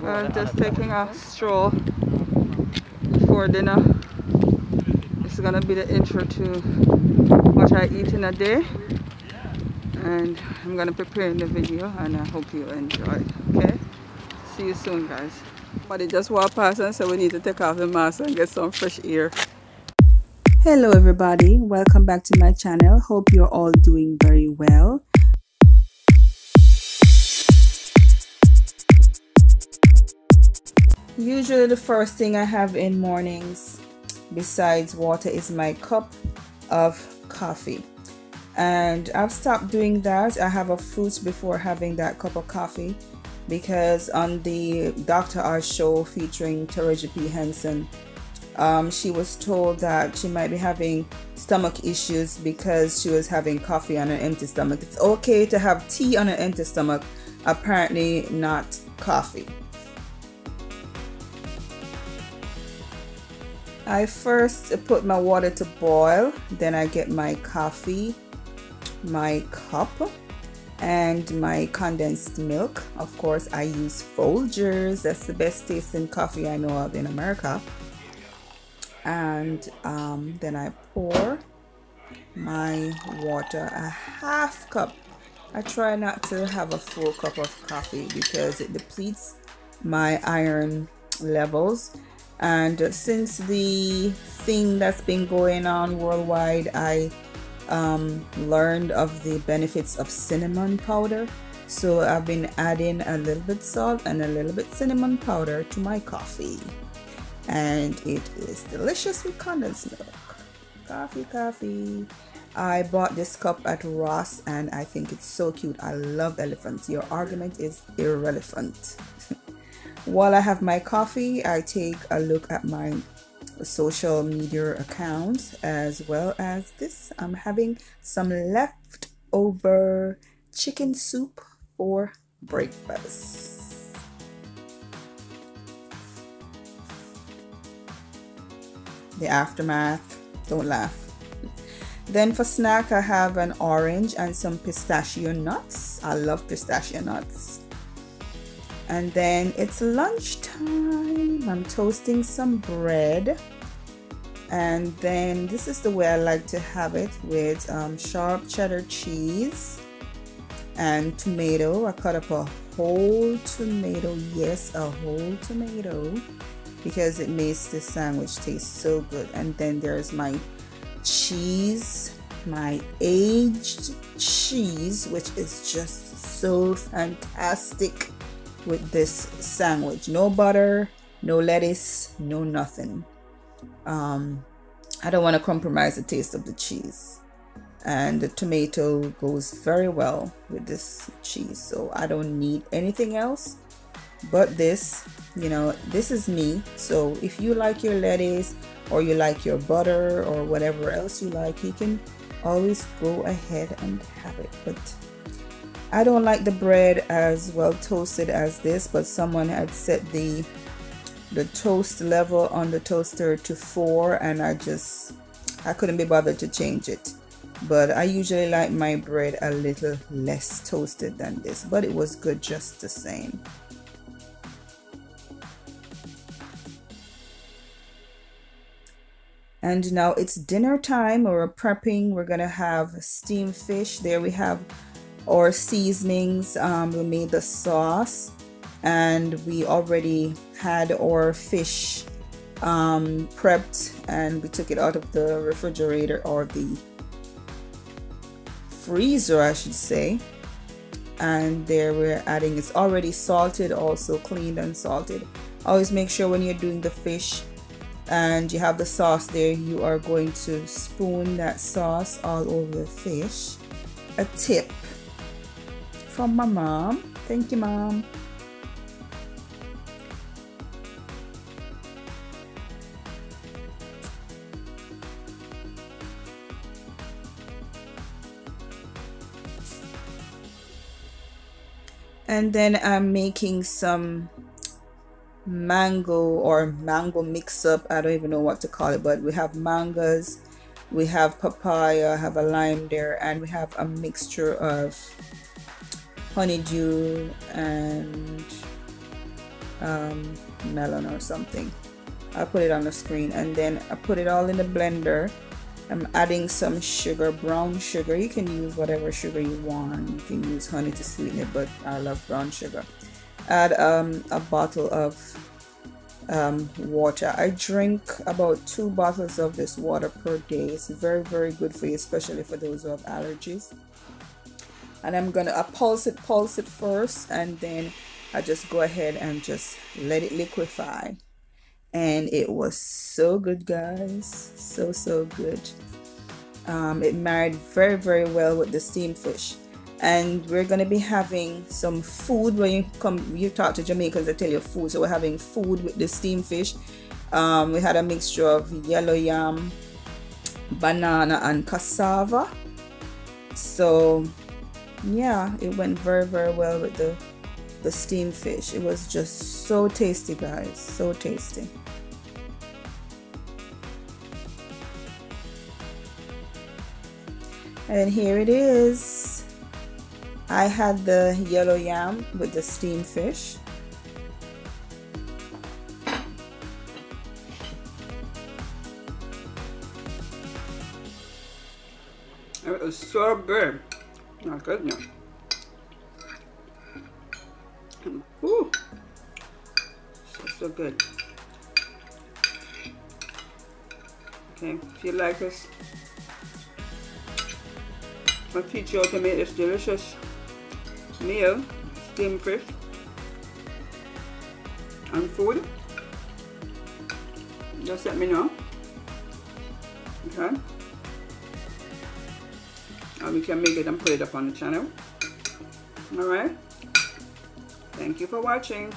Well, just taking a stroll before dinner. This is gonna be the intro to what I eat in a day, and I'm gonna prepare the video, and I hope you enjoy. Okay, see you soon, guys. But they just walked past and said we need to take off the mask and get some fresh air. Hello everybody, welcome back to my channel. Hope you're all doing very well. Usually the first thing I have in mornings besides water is my cup of coffee, and I've stopped doing that. I have a fruit before having that cup of coffee because on the Dr. R show featuring Taraji P. Henson, she was told that she might be having stomach issues because she was having coffee on an empty stomach. It's okay to have tea on an empty stomach, apparently not coffee. I first put my water to boil, then I get my coffee, my cup, and my condensed milk. Of course, I use Folgers. That's the best tasting coffee I know of in America. And then I pour my water, a half cup. I try not to have a full cup of coffee because it depletes my iron levels. And since the thing that's been going on worldwide, I learned of the benefits of cinnamon powder. So I've been adding a little bit salt and a little bit cinnamon powder to my coffee, and it is delicious with condensed milk. Coffee. I bought this cup at Ross and I think it's so cute. I love elephants. Your argument is irrelevant. While I have my coffee, I take a look at my social media accounts as well as this. I'm having some leftover chicken soup for breakfast. The aftermath, don't laugh. Then for snack, I have an orange and some pistachio nuts. I love pistachio nuts. And then it's lunchtime. I'm toasting some bread, and then this is the way I like to have it, with sharp cheddar cheese and tomato. I cut up a whole tomato, yes, a whole tomato, because it makes the sandwich taste so good. And then there's my cheese, my aged cheese, which is just so fantastic with this sandwich. No butter, no lettuce, no nothing. I don't want to compromise the taste of the cheese, and the tomato goes very well with this cheese, so I don't need anything else but this. You know, this is me. So if you like your lettuce or you like your butter or whatever else you like, you can always go ahead and have it. But I don't like the bread as well toasted as this, but someone had set the toast level on the toaster to 4, and I couldn't be bothered to change it. But I usually like my bread a little less toasted than this, but it was good just the same. And now it's dinner time. We're prepping. We're gonna have steamed fish. There we have our seasonings. We made the sauce, and we already had our fish prepped, and we took it out of the refrigerator, or the freezer I should say. And there we're adding, it's already salted, also cleaned and salted. Always make sure when you're doing the fish and you have the sauce there, you are going to spoon that sauce all over the fish. A tip from my mom. Thank you, Mom. And then I'm making some mango mix up. I don't even know what to call it, but we have mangoes, we have papaya, I have a lime there, and we have a mixture of honeydew and melon or something. I'll put it on the screen, and then I put it all in the blender. I'm adding some sugar, brown sugar. You can use whatever sugar you want. You can use honey to sweeten it, but I love brown sugar. Add a bottle of water. I drink about 2 bottles of this water per day. It's very, very good for you, especially for those who have allergies. And I'm gonna pulse it first, and then I just go ahead and just let it liquefy. And it was so good, guys, so good. It married very, very well with the steamed fish. And we're gonna be having some food. When you talk to Jamaicans, they tell you food. So we're having food with the steamed fish. We had a mixture of yellow yam, banana, and cassava. So yeah, it went very, very well with the steamed fish. It was just so tasty, guys, so tasty. And here it is. I had the yellow yam with the steamed fish. It was so good. My goodness. Ooh. So good. Okay, if you like this, I'll teach you how to make this delicious meal, steamed fish and food. Just let me know. Okay, and we can make it and put it up on the channel. Alright, thank you for watching.